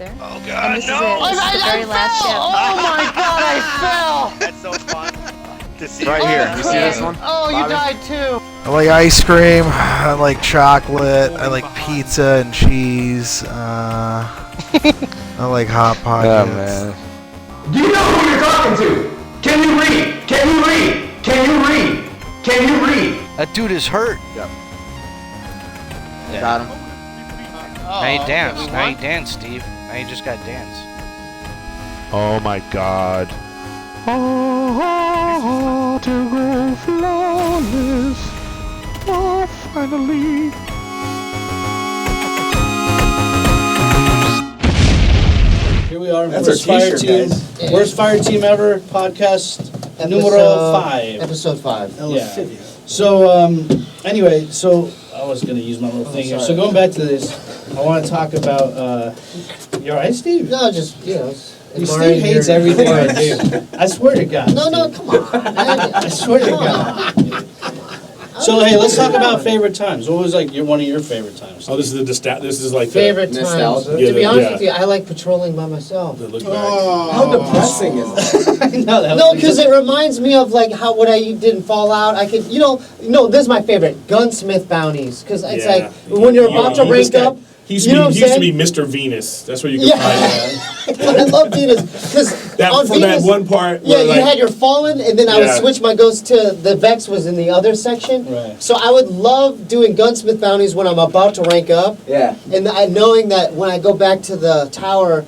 there. Oh God, And this no! is it. This is the very last ship. Oh my God, I fell! That's so fun to see. Right here. You see this one? Oh, you died too. I like ice cream. I like chocolate. I like pizza and cheese. I like Hot Pockets. Oh, man. Do you know who you're talking to? Can you read? Can you read? Can you read? Can you read? That dude is hurt. Yep. Yeah. Got him. Now you dance. Now you dance, Steve. Now you just got dance. Oh my God. Oh, to go flawless. Oh, finally. Here we are. That's Worst our Fire t-shirt, Team. guys. Worst Fire Team ever podcast. Numero 5. Episode 5. Yeah. So, anyway, I was going to use my little thing here. So going back to this, I want to talk about, you alright, Steve? No, just, Steve hates everything I do. I swear to God. No, come on. I swear to God. So, hey, let's talk about favorite times. What was, one of your favorite times? Oh, this is like Favorite times. nostalgia. To be Yeah, honest yeah. with you, I like patrolling by myself. the look back. How depressing is that? No, because it reminds me of what I did in Fallout. I could, this is my favorite, gunsmith bounties. Because it's Yeah. when you're about to rank up. He used to be Mr. Venus. That's where you could find that. But I love Venus because on For Venus, that one part. yeah, where, you had your Fallen, and then I would Yeah. switch my ghost to the Vex was in the other section. Right. So I would love doing gunsmith bounties when I'm about to rank up, Yeah. and knowing that when I go back to the tower,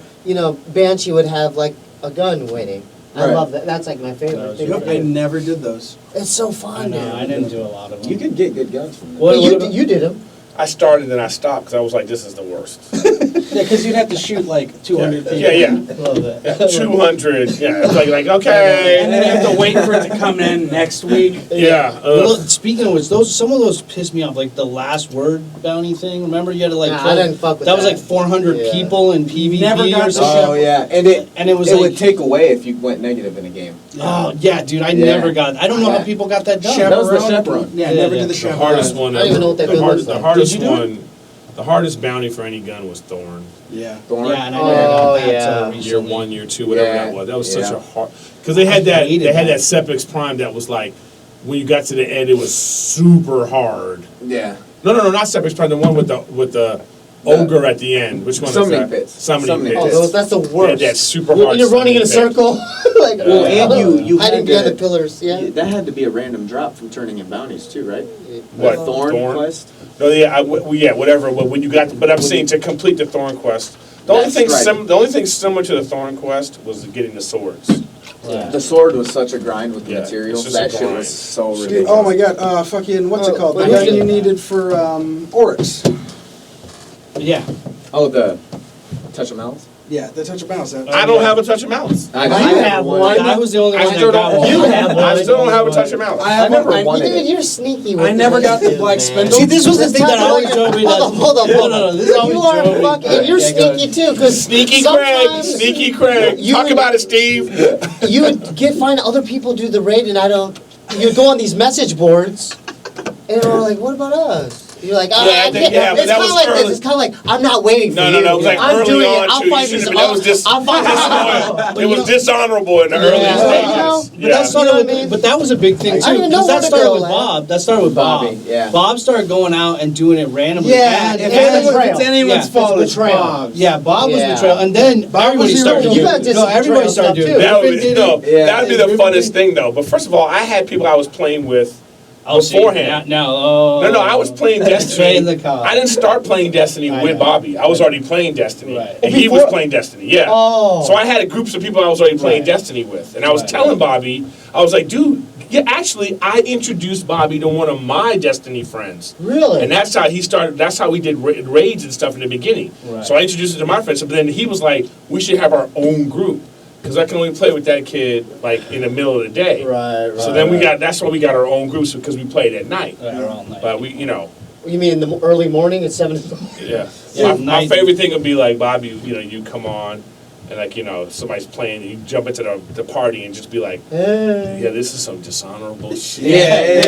Banshee would have a gun waiting. I Right. love that. That's my favorite thing. I never did those. It's so I fun, know, dude. I didn't do a lot of them. You could get good guns from What But you did them. I started and I stopped because I was like, this is the worst. Yeah, because you'd have to shoot 200 people. Yeah. Love that. 200. Yeah. It's like okay. And then you have to wait for it to come in next week. Yeah. Well, speaking of which, some of those pissed me off, like the last word bounty thing. Remember, you had to Nah, kill. I didn't fuck with that was that. 400 Yeah. people in PvP Never got or to something. Oh, yeah. And it was would take away if you went negative in a game. Oh yeah, dude, I Yeah. never got. I don't know how people got that done. That was the chaperone. Yeah, Yeah, never yeah. did the The chaperone. hardest one. I don't even know what that gun looks like. The hardest Did you do one. The hardest bounty for any gun was Thorn. Yeah. Thorn. Yeah, and I never got that till Year recently. 1, year 2, whatever Yeah. that was. That was such Yeah. a hard. Because they had I hated that that. Sepix Prime that was like when you got to the end, it was super hard. Yeah. No, not Sepix Prime. The one with the ogre at the end. Which one Summoning is that? pits. Summoning Summoning pits. Oh, that's the worst. Yeah, that's super When hard. you're running in a summoning pit. circle, Well, and you hiding had behind to- the pillars. Yeah. That had to be a random drop from turning in bounties too, right? What, Thorn quest? No, yeah, whatever. But when you got, but I'm saying to complete the Thorn quest, the only That's thing right. the only thing similar to the Thorn quest was getting the swords. Right. The sword was such a grind with the Yeah, materials. it's just a That shit grind. was so Dude, ridiculous. oh my God, fucking, what's it called? The wait, gun wait. you needed for Oryx. Yeah. Oh, the touch of malice? Yeah, the touch of bounce. I don't have a touch of malice. I You have one. I was the only one still that got don't- one. You have one. I still don't have a touch of malice. I have never one. wanted it. You're sneaky with I never got the black spindle. See, this was the thing that always drove me nuts. Hold on. No, this is always You are drove me. fucking, you're Yeah, go sneaky too, because Sneaky Craig. You Talk would- about it, Steve. you would find other people do the raid, and I don't. You'd go on these message boards, and we're like, "What about us?" You're like, Yeah, I I think- can't. yeah, but It's that kind was of like early. this. It's kind of like I'm not waiting for No, you. it was like I'm early doing on it. I'll too. find You these. should've- that was just- I'll find It was dishonorable in the early Yeah. stages. But that started You know with, what I mean? but that was a big thing too. I didn't know Because that where to started go, with lad. Bob. That started with Bobby, Bob. yeah. Bob started going out and doing it randomly. Yeah, And- if and- it's anyone's Yeah, fault, it's it's betrayal. Bob's. Yeah, Bob was Yeah. the trail, and then everybody was the started original. doing You it. got this No, everybody betrayal started stuff, doing it. too. That Griffin would, did no, it. Yeah. that would be the Griffin funnest did- thing though. But first of all, I had people I was playing with Oh, see, beforehand. No, No, I was playing Destiny. Train the car. I didn't start playing Destiny I with know. Bobby. I was already playing Destiny. Right. And he was playing Destiny, yeah. Oh. So I had groups of people I was already playing Right. Destiny with. And I was Right. telling Bobby, I was like, dude, yeah, actually, I introduced Bobby to one of my Destiny friends. Really? And that's how he started, that's how we did raids and stuff in the beginning. Right. So I introduced him to my friends. But then he was like, we should have our own group. Because I can only play with that kid, like, in the middle of the day. Right. So then that's why we got our own groups, because we played at night. Right, all night. But we, you know, You mean in the early morning at 7 o'clock? yeah. Yeah, My night. favorite thing would be like, Bobby, you come on, and like, you know, somebody's playing, you jump into the party and just be like, Hey. yeah, this is some dishonorable shit.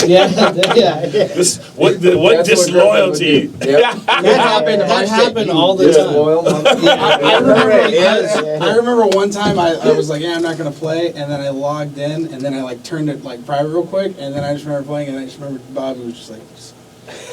Yeah. This, what That's disloyalty. what Yep. That happened all the time. Disloyal I remember, Yeah. I remember one time I was like, yeah, I'm not gonna play, and then I logged in, and then I like turned it like private real quick, and then I just remember playing, and I just remember Bobby was just like,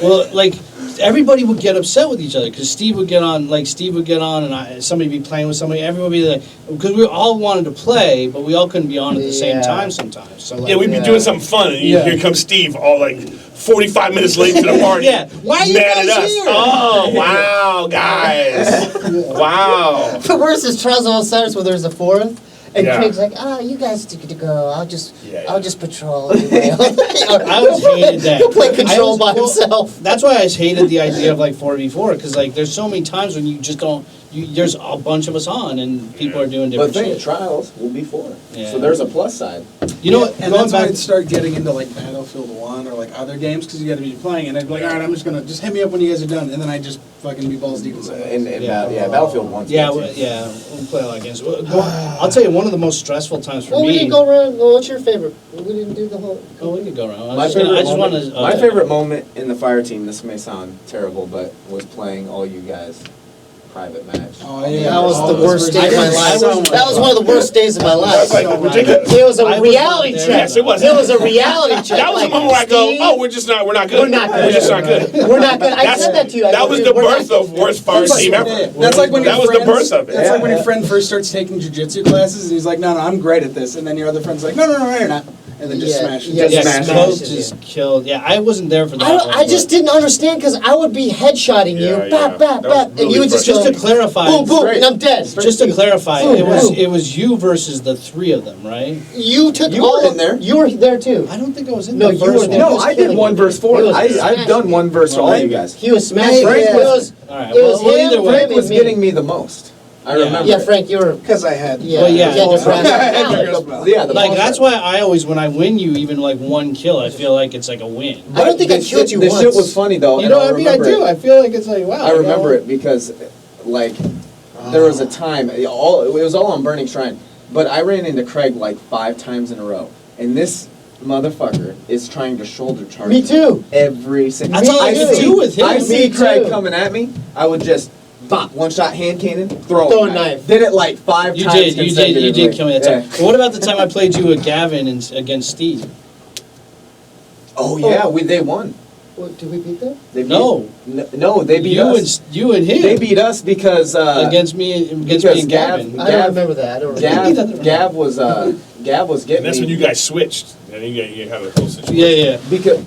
Well, like everybody would get upset with each other because Steve would get on, and somebody would be playing with somebody. Everyone would be like, because we all wanted to play, but we all couldn't be on at the same Yeah. time sometimes. So like, Yeah, we'd be doing something fun, and here comes Steve, all like 45 minutes late to the party. Yeah. Why are you mad guys at us. here? Oh, wow, guys. Wow. The worst is Trials of Osiris where there's a fourth. And Yeah. Craig's like, you guys get to go. I'll just patrol. Anyway. I always hated that. He'll play control by Well, himself. That's why I always hated the idea of like 4v4 because like there's so many times when you just don't. There's a bunch of us on and people are doing But different think, shit. trials will be 4. Yeah. So there's a plus side. You know what? and Going that's when back, I'd start getting into like Battlefield 1 or like other games because you got to be playing, and I'd be like, all right, I'm just gonna just hit me up when you guys are done, and then I just fucking be balls deep in something. Battlefield 1's yeah, good, too. we'll play a lot of games. I'll tell you, one of the most stressful times for Well, we me. didn't go around. Well, what's your favorite? We didn't do the whole. Oh, we could go around. My My favorite moment in the Fireteam, this may sound terrible, but was playing all you guys private match. Oh yeah, That was the worst day of my life. so much That was one of the worst days of my life. That's like ridiculous. It was a I was reality not there. check. Yes, it was. It was a reality check. That was the Like, moment where I go, Steve, oh, we're not good. We're not good. We're just not good. We're not good. I said that to you. I That go, was dude, the we're not birth of worst fire team ever. That's like when That your was the friends- birth of it. That's like when your friend first starts taking jujitsu classes, and he's like, no, I'm great at this, and then your other friend's like, no, you're not, and then just Yeah, smash it. yeah, Yeah, Smash Smoke it, just killed. Yeah, I wasn't there for that. one, I just but- didn't understand because I would be headshotting you, Yeah, bap, yeah. bap, That was bap, and really you would just Just go, to clarify, boom, boom, and I'm dead. just to clarify, Boom, it boom. was you versus the 3 of them, right? You took You all were in there. You were there too. I don't think I was in No, the you first were one. there. No, He was I did killing 1 me. verse He 4. was I've smashing done me. 1 verse for all you guys. He was smashing. Frank It was- was. All right. It was Well, him, either way, Frank Frank was me. getting me the most. I Yeah. remember. Yeah, Frank, you were. Because I had. Yeah, Well, yeah. you had to grab that Yeah, balance. Yeah, the like most that's I- why I always, when I win you, even like 1 kill, I feel like it's like a win. I don't think I the killed shit- you the shit once. was funny though. You and know, I'll I mean, I remember do. it. I feel like it's like wow. I remember it because, like, there was a time. It was all on Burning Shrine, but I ran into Craig like 5 times in a row, and this motherfucker is trying to shoulder charge. Me too. Every single. That's all I Me could too. do with him. I see Me Craig too. coming at me. I would just bop, 1-shot hand cannon, throw Throw a a knife. knife. Did it like 5 You times. did consecutively. kill me that time. But what about the time I played you with Gavin against Steve? Oh yeah, they won. What, did we beat them? They beat, No. no, they beat you us. and you and him They beat us because against me and because Gavin. Gav- I don't remember that. I don't remember. Gav was getting And that's me when you guys switched. And you had a whole situation. Yeah. because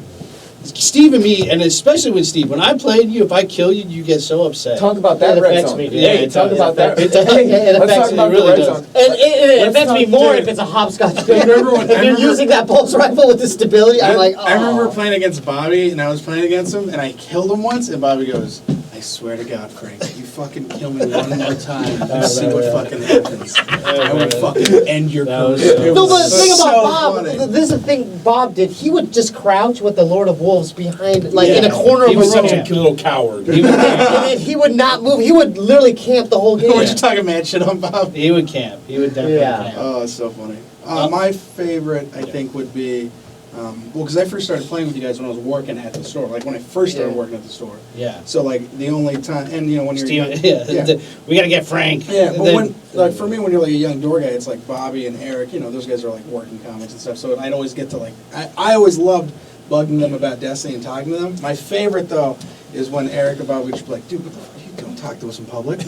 Steve and me, and especially with Steve, when I played you, if I kill you, you get so upset. talk about that It red affects zone. me, dude. Yeah, Hey, it talk does. about that. It does. Hey, It let's affects talk me, about it really the red does. zone. And it Let's affects me talk more to- if it's a hopscotch game. remember when- If I you're remember- using that pulse rifle with the stability, I'm like, oh. I remember playing against Bobby, and I was playing against him, and I killed him once, and Bobby goes, I swear to God, Frank, if you fucking kill me one more time, you see what fucking happens. I will fucking end your That was career. so- It No, was but the thing about so Bob, funny. this is the thing Bob did. He would just crouch with the Lord of Wolves behind, like in a Yeah. corner He of a was room. such a little coward. And then he would not move. He would literally camp the whole game. Weren't you talking mad shit on Bob? He would camp. He would definitely Yeah. camp. Oh, it's so funny. My favorite, I think, would be, well, because I first started playing with you guys when I was working at the store, like when I first started Yeah. working at the store. Yeah. So, like, the only time, and, you know, when you're Steve, young, yeah. We gotta get Frank. Yeah, but Then- when, like, for me, when you're like a young door guy, it's like Bobby and Eric, you know, those guys are like working comics and stuff, so I'd always get to like, I always loved bugging them about Destiny and talking to them. My favorite, though, is when Eric and Bobby would just be like, dude, what the fuck, you don't talk to us in public.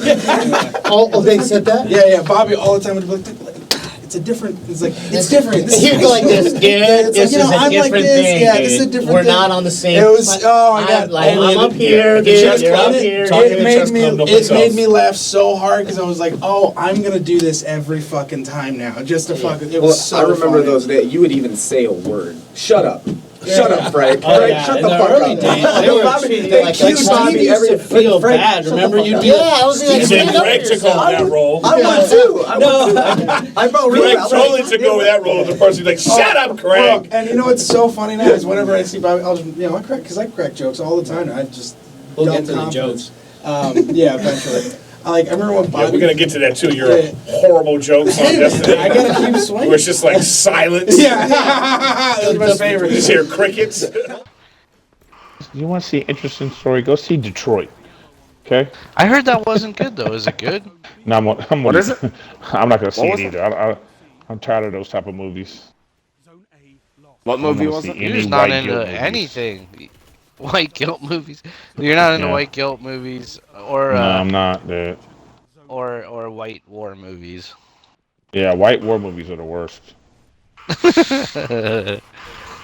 Oh, they said that? Yeah, Bobby all the time would be like, it's a different, it's like, it's different. This He'd is go like this, dude, It's this like, you know, is a I'm like different this, thing, yeah, this is a dude. different We're thing. not on the same. It was, oh my God. I'm up here, the dude, chess you're club, up here. talking It to made chess me, club, no it myself. made me laugh so hard because I was like, oh, I'm gonna do this every fucking time now, just to fuck. It Well, was so I remember funny. those days. You would even say a word. Shut up. Shut up, Frank. Oh, Frank, yeah, shut in the the fuck early up. days, they were Bobby, treating they you like accused a Bobby Steve used every to feel Frank, bad. shut the Remember, fuck you'd up. be Yeah, I was like, Then stand up Greg for took over yourself. that role. I would too. I felt really Greg bad. totally took over that role as the person who's like, shut up, Well, Craig. and you know what's so funny now is whenever I see Bobby, I'll just, you know, I crack jokes all the time. I just We'll dumb get to the confidence. jokes. Yeah, eventually. I remember when Bobby. Yeah, we're gonna get to that too. Your horrible jokes on Destiny. I gotta keep swinging. Where it's just like silence. Yeah, that's my favorite. You just hear crickets. You want to see an interesting story? Go see Detroit. Okay. I heard that wasn't good though. Is it good? No, What is it? I'm not gonna see was it either. I'm tired of those type of movies. What I don't movie wanna was see it? You're any just not white into guilt movies. anything. White guilt movies. You're not into Yeah. white guilt movies or No, I'm not. Dude. or white war movies. Yeah, white war movies are the worst.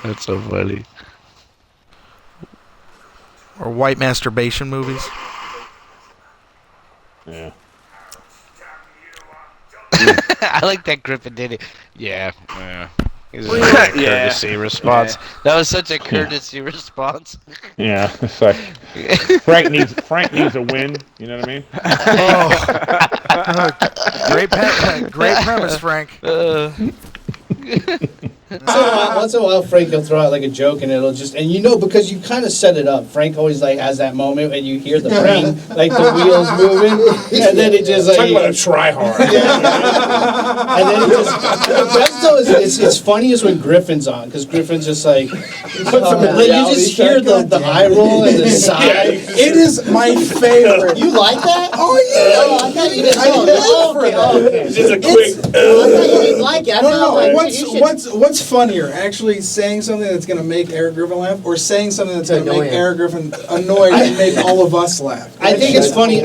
That's so funny. Or white masturbation movies. Yeah. I like that Griffin did it. Yeah. It was a courtesy response. That was such a courtesy response. Yeah. It's like Frank needs a win. You know what I mean? Great premise, Frank. Once in a while, Frank will throw out like a joke, and it'll just, and because you kind of set it up. Frank always like has that moment, and you hear the brain, like the wheels moving, and then it just like. Talk about a try hard. And then it just. The best though is it's funniest when Griffin's on, because Griffin's just like you just hear the eye roll and the sigh. It is my favorite. You like that? Oh yeah. Oh, I thought you didn't. I live for that. Okay. Just a quick. I thought you didn't like it. I No, thought like, you should- what's funnier, actually saying something that's gonna make Eric Griffin laugh, or saying something that's gonna Annoying. make Eric Griffin annoyed and make all of us laugh? I think it's funny.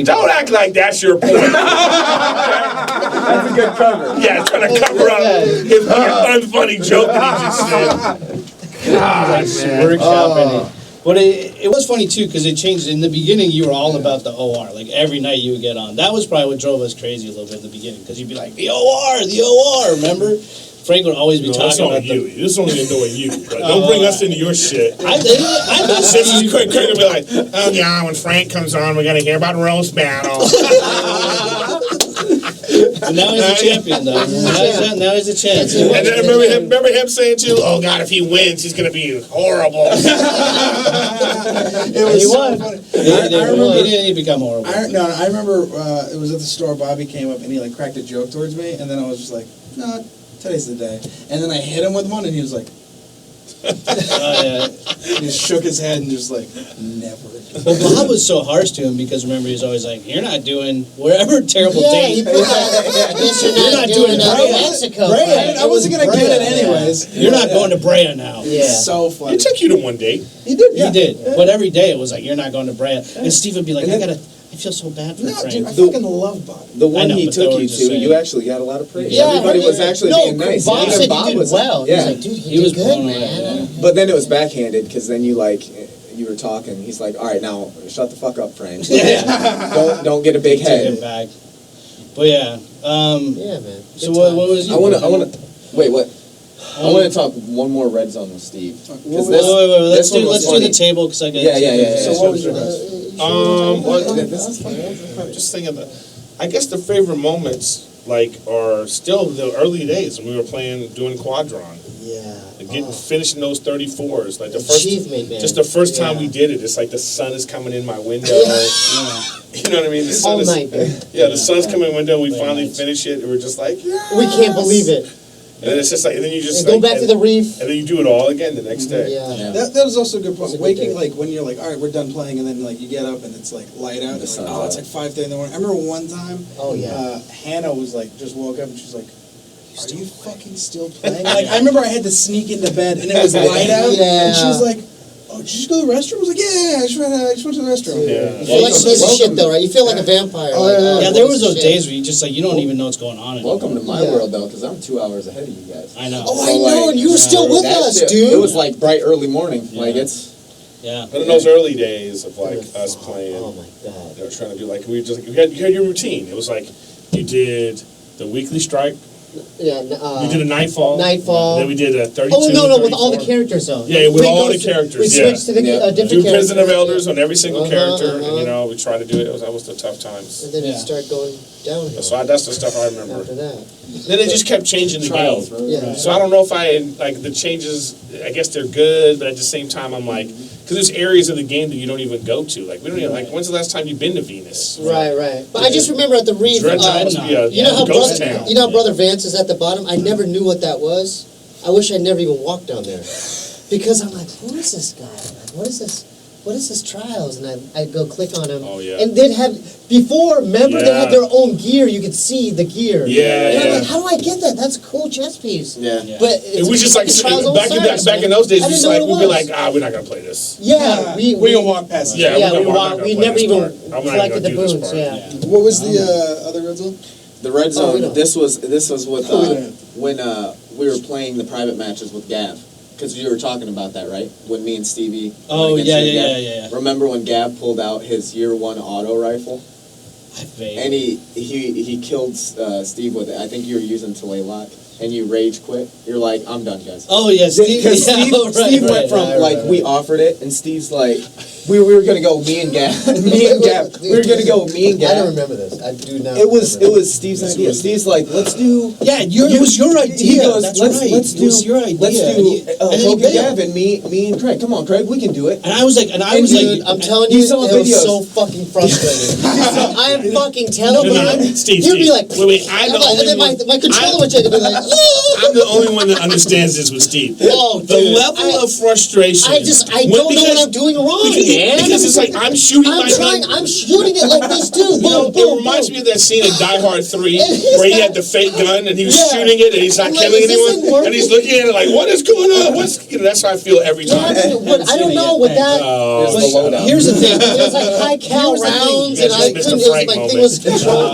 Don't act like that's your point. That's a good cover. Yeah, trying to cover up his unfunny joke that he just said. Workshopping it. But it was funny too, because it changed. In the beginning, you were all about the OR. Like every night you would get on. That was probably what drove us crazy a little bit in the beginning, because you'd be like, the OR, remember? Frank would always be No, that's talking only about you. This is only annoying you. But don't bring us into your shit. I This is quick to be like, oh yeah, when Frank comes on, we're gonna hear about roast battle. But now he's a champion, though. Now he's a champion. And then remember him saying too, oh God, if he wins, he's gonna be horrible. It was He so won. funny. He I remember. didn't become horrible. I remember it was at the store. Bobby came up and he cracked a joke towards me, and then I was just like, no, today's the day. And then I hit him with one, and he was like, he just shook his head and just like, never. Well, Bob was so harsh to him because remember he was always like, "You're not doing whatever terrible Yeah, date. he put that. I guess you're not doing Mexico. Brea. I wasn't gonna get it anyways. You're not going to Brea now." Yeah. So funny. He took you to one date. He did. He did, but every day it was like, "You're not going to Brea," and Steve would be like, I feel so bad for No, Frank. dude, I fucking love Bobby. The one I know, he but took they were you just to, saying. you actually got a lot of praise. Yeah, Everybody was actually being nice. Bob Even said Bob you was did well. Yeah. He was like, dude, He you was did good, blown away, man. But then it was backhanded because then you were talking. He's like, all right, now shut the fuck up, Frank. don't get a big Took him head. back. But yeah. Yeah, man. So what was you? I wanna wait. What? I want to talk one more red zone with Steve. Wait. Let's one do was the funny. table because I got. Yeah. So what was your Well, this is funny. I'm just thinking I guess the favorite moments are still the early days when we were doing Quadron. Yeah. Finishing those 34s, the Achievement, man. just the first time Yeah. we did it. It's like the sun is coming in my window. You know what I mean? The sun All is, night, man. yeah, the sun's coming in the window. We Late finally nights. finish it, and we're just like, yes! We can't believe it. And then it's just and then you just And go back to the reef. and then you do it all again the next day. Yeah. That was also a good point. It's a good Waking day. when you're like, all right, we're done playing, and then you get up and it's light out. It's sun's it's out. 5:30 in the morning. I remember one time. Oh, yeah. Hannah was just woke up and she's like, "Are you fucking still playing?" I remember I had to sneak into bed and it was light out. Yeah. And she was like, "Oh, did you just go to the restroom?" I was like, "Yeah, I just went to the restroom." Yeah. You feel like a piece of shit, though, right? You feel like a vampire. Oh, like, yeah. Yeah, there was piece of those shit. days where you just you don't even know what's going on anymore. Welcome to my Yeah. world though, because I'm 2 hours ahead of you guys. I know. Oh, I know, and you were still with That us, shit, dude. It was like bright early morning. Yeah. Like it's. Yeah. But in those early days of us playing, Oh, my God. they were trying to do you had your routine. It was like you did the weekly strike, Yeah. you did a nightfall, Nightfall. then we did a 32. Oh, no, with all the 34. characters, though. Yeah, with We all go the to- characters, We yeah. switched to the Yeah. different Do characters. Prison of Elders on every single character, uh-huh. and we tried to do it. That was the tough times. And then Yeah. you start going downhill So that's the stuff I remember. after that. Then they just kept changing the Trials, game. bro. Yeah. So I don't know if the changes. I guess they're good, but at the same time, I'm like, because there's areas of the game that you don't even go to. Like we don't even like. When's the last time you've been to Venus? Right. But I just remember at the reef. Dreadnought must be a You know how ghost brother, town. you know how Brother Vance is at the bottom? I never knew what that was. I wish I never even walked down there. Because I'm like, who is this guy? Like, what is this? What is this Trials? And I'd go click on him. Oh, yeah. And they'd have, before, remember they had Yeah. their own gear. You could see the gear. Yeah, And I'm yeah. like, how do I get that? That's a cool chess piece. Yeah. But It was just like back in those days. I It's didn't know like what it we'd be was. like, we're not gonna play this. Yeah, we gonna walk past it. Yeah, Yeah, we're we not walked. gonna We play never this even part. I'm not collected gonna the do this boons. part. Yeah. What was the other red zone? The red we zone. don't. This was with Oh, we don't. when we were playing the private matches with Gav, because you were talking about that, right? When me and Stevie. Oh, went against yeah, you and Gav. yeah. Remember when Gav pulled out his year 1 auto rifle? And he killed Steve with it. I think you were using Talaylock, and you rage quit. You're like, I'm done, guys. Oh, yeah, Steve. Because Yeah, Steve, right, Steve went right, from right, we offered it, and Steve's like, we were gonna go me and Gav, we were gonna go me and Gav. I don't remember this. I do not. It was Steve's idea. Steve's like, let's do. Yeah, it was your idea. He goes, That's let's, right. let's It do. was your idea. Let's And do. he- and then he Hope and bailed. Gav and me and Craig. Come on, Craig, we can do it. And I was like, Dude, I'm telling you, You saw it was videos. so fucking frustrating. I am fucking telling No, you. Steve, You'd be Steve. like, Wait, I'm the and only then one. my controller would change. I'd be like, I'm the only one that understands this with Steve. Oh, the dude, level of frustration. I don't know what I'm doing wrong, man. Because it's like I'm shooting my gun. I'm shooting it like this too. You know, Boom, boom, it reminds boom. me of that scene in Die Hard 3 And he's where he got- had the fake gun and he was Yeah. shooting it and he's not I'm like, killing is this thing anyone working? and he's looking at it like, what is going on? That's how I feel every time. But I don't know what that. Oh, Here's the lowdown. Here's the thing. It was like high cal Here's the thing. rounds, You and guys I just couldn't. missed It a was Frank my thing was controlled.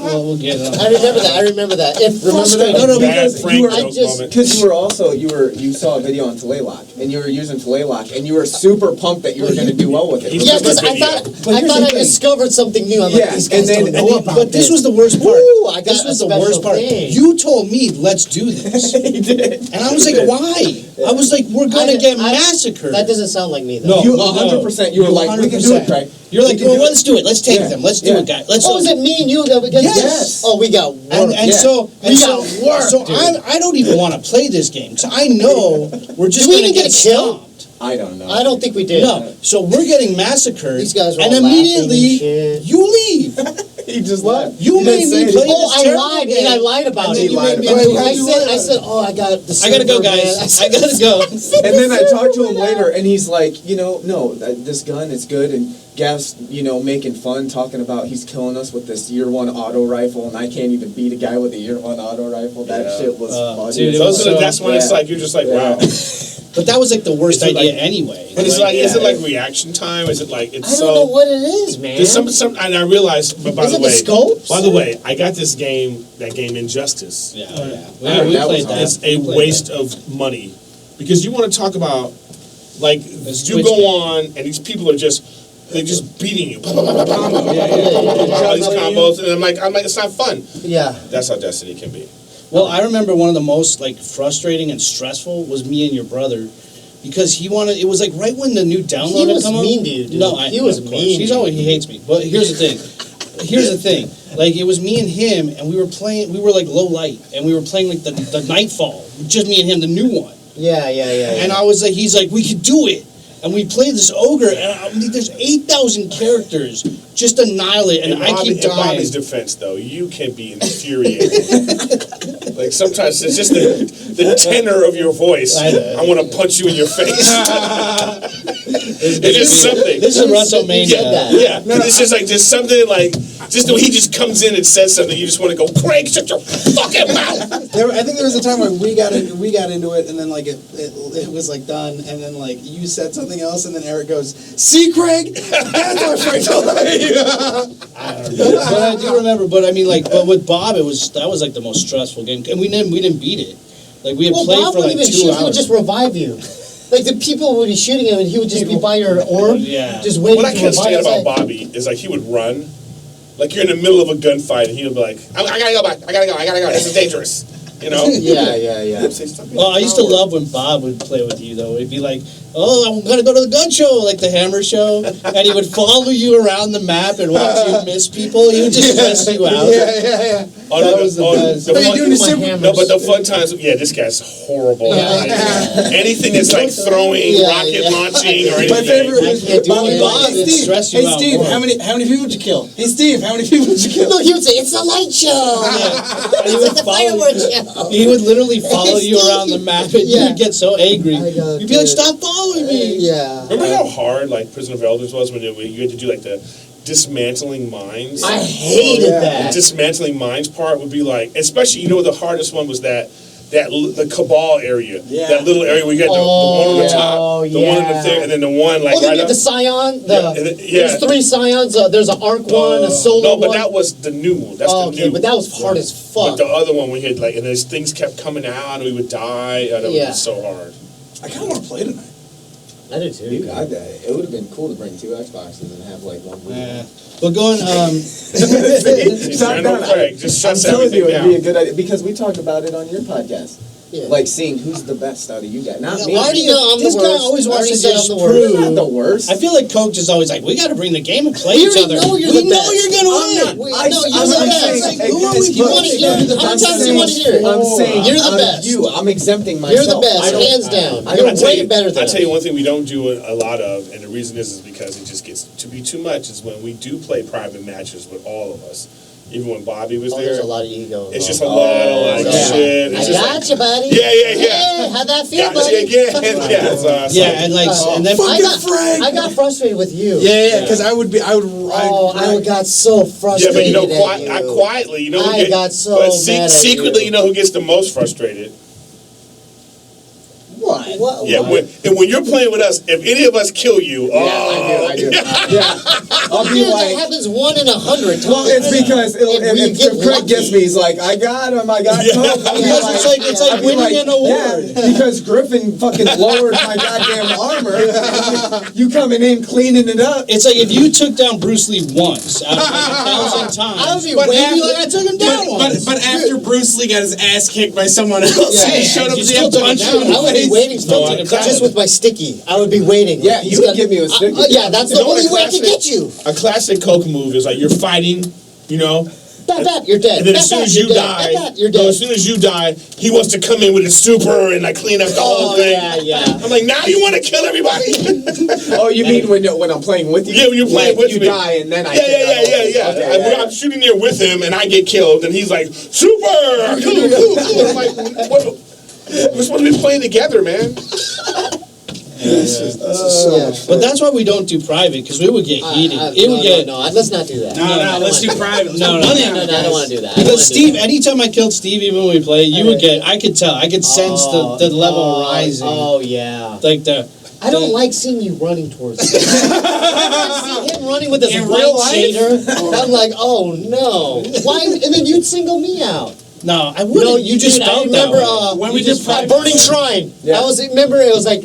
Well, we'll get it on. I remember that. I remember that. It frustrated No, me. bad Frank you were- joke just- moment. Because you saw a video on Talaylock, and you were using Talaylock, and you were super pumped that you were going to do well with it. He's Yeah, Remember because I video. thought I discovered something new. I'm Yeah, like, these guys and then- don't know and about But this was the worst part. Ooh, I got This a was the special worst part. thing. You told me, let's do this. He did. And I was like, why? I was like, we're gonna get massacred. That doesn't sound like me though. No. You 100%. You were like, we can do it, 100%. Craig. You're like, We can well, do it. let's do it. Let's take Yeah. them. Let's do Yeah. it, guys. Let's Oh, was it me and you that against? Yes. Oh, we got work. And Yeah. so We got work, So dude. I don't even want to play this game because I know we're just Did we gonna even get a kill? stomped. I don't know. I don't think we did. No, so we're getting massacred. These guys were and all laughing immediately and shit. you leave. He just left. You He made didn't me say play anything. Oh, this I terrible lied, game. and I lied about And it. then you lied I about it. said, oh, I got the. I gotta go, silver, man. guys. I gotta go. And then I talked to him later, and he's like, no, this gun is good, and Gav's, making fun, talking about he's killing us with this year 1 auto rifle, and I can't even beat a guy with a year 1 auto rifle. That Yeah. shit was funny. dude, it was so- That's when it's like you're just like, wow. But that was like the worst Is it idea like- anyway. But it's like, is it like reaction time? Is it like it's I don't know what it is, man. There's some, and I realized. But by Is the it way, the scopes? by the way, I got this game. That game Injustice. Yeah, Oh, yeah. We that played was that. It's a We played waste that. of money because you want to talk about like you Switch go game. on and these people are just beating you. All Yeah. these combos, and I'm like, it's not fun. Yeah. That's how Destiny can be. Well, I remember one of the most like frustrating and stressful was me and your brother. Because he wanted, it was like right when the new download He was had come mean out. to you, dude. No, He was of course. mean He's to always, he hates me. But here's the thing. Here's the thing. Like it was me and him, and we were playing. We were like low light, and we were playing like the Nightfall. Just me and him, the new one. Yeah. And I was like, he's like, we could do it. And we played this ogre, and I mean, there's 8,000 characters, just annihilate, and I keep In dying. Bobby's defense, though, you can be infuriating. Like sometimes it's just the tenor of your voice. I want to punch you in your face. It's just something. This is WrestleMania. Yeah, it's just like just something like just the way he just comes in and says something. You just want to go, Craig, shut your fucking mouth. I think there was a time where we got into it, and then like it was like done, and then like you said something else, and then Eric goes, "See, Craig, that's our friend." But I do remember. But I mean, like, but with Bob, that was like the most stressful game, and we didn't beat it. Like we had played Bob for wouldn't like even 2 shoot. hours. He would just revive you. Like the people would be shooting him, and he would just be by your orb, Yeah. just waiting What I to can't revive. stand It's about like- Bobby is like he would run, like you're in the middle of a gunfight, and he would be like, I gotta go back, I gotta go. This is dangerous. You know? Yeah. Well, I used to love when Bob would play with you, though. It'd be like oh, I'm gonna go to the gun show, like the Hammer show, and he would follow you around the map and watch you miss people. He would just stress you out. Yeah. Oh, That was the best. What are you doing to super? No, but the fun times, this guy's horrible. Anything that's like throwing, rocket launching, or anything. My favorite was I can't do Bobby it. Bob. It'd Steve, stress you hey out Steve, more. how many people did you kill? Hey Steve, how many people did you kill? No, he would say, it's a light show. And he It's would like the follow fireworks you. show. He would literally follow you around the map, and Yeah. you'd get so angry. I know, You'd be like, dude. "Stop following me!" Yeah. Remember how hard like Prison of Elders was when you had to do like the dismantling mines? I hated The that. dismantling mines part would be like, especially the hardest one was the Cabal area. Yeah. That little area where you got the one on the top, the one in the yeah. thing, and then the one like Oh, then right you up. have the Scion. Yeah. There's 3 Scions. There's an Arc one, a Solo No, but one. that was the new one. That's the Okay, new but that was hard as But fuck. the other one we had like, and these things kept coming out, and we would die. That Yeah. was so hard. I kind of want to play tonight. I did too. Dude, it would have been cool to bring 2 Xboxes and have like one. Yeah. But going, Stop Randall that. Craig just I'm shuts telling you, everything it'd be a down. good idea because we talked about it on your podcast. Yeah. Like seeing who's the best out of you guys. Not me. why do you? I'm the This guy worst. always I wants already to said just I'm the worst. You're not prove. the worst. I feel like Coach is always like, we got to bring the game and play We each already other. know you're We the know best. you're gonna win. No, I'm you're the saying- best. hey, Who are guys, we? You want to hear it? How many times do you want to hear it? I'm saying You're the I'm best. you. I'm exempting myself. You're the best, I don't- hands down. I You're don't way better than I tell you us. one thing we don't do a lot of, and the reason is because it just gets to be too much, is when we do play private matches with all of us. Even when Bobby was Oh, there, there's a lot of ego. it's just a lot of like yeah. shit. It's I just got like, you, buddy. Yeah. Hey, how'd that feel, buddy? And like, and then I got frustrated with you. Yeah, because I would. Oh, I got so Yeah, frustrated. but at you. I quietly, who I got so but mad at secretly, you. who gets the most frustrated? What? Yeah, and when you're playing with us, if any of us kill you, I do. Yeah, I'll be Dude, like. that happens 1 in 100 times. Well, it's because if Craig lucky. gets me, he's like, I got him, I got him. Because it's like winning an award. Yeah, because Griffin fucking lowered my goddamn armor. You coming in cleaning it up. It's like if you took down Bruce Lee once out of like 1,000 times. I would be but waving like I took him down once. But after Bruce Lee got his ass kicked by someone else, Yeah, he showed up you to still the took him punch down. him in I would the be face. waiting No, for I- just with my sticky. I would be waiting. Yeah, He's you would give me a sticky. Yeah, that's the only way I can get you. A classic Coke move is like you're fighting, Bap, bap, you're dead. and then as Bap, soon bap, as you're you dead. die, Bap, bap, you're no, dead. as soon as you die, he wants to come in with a super and like clean up the whole Oh, thing. yeah. I'm like, now you want to kill everybody? Oh, you mean when I'm playing with you? Yeah, when you're playing with you me. die and then I. Yeah. Okay, When I'm shooting there with him and I get killed, and he's like, super, cool. I'm like, what? We're supposed to be playing together, man. This is so much fun. But that's why we don't do private, because we would get heated. It would get No, let's not do that. No, let's do private. No, No, I don't want to do that. I don't Because wanna do Steve, anytime I killed Steve, even when we play, you would get. I could tell. I could sense the level rising. Oh yeah. Like the. I don't like seeing you running towards me. I see him running with his In white real life? shader. I'm like, oh no. Why? And then you'd single me out. No, I wouldn't. No, you just dude, felt I remember that way. When we you did just- private- Burning Shrine. Yeah. Remember it was like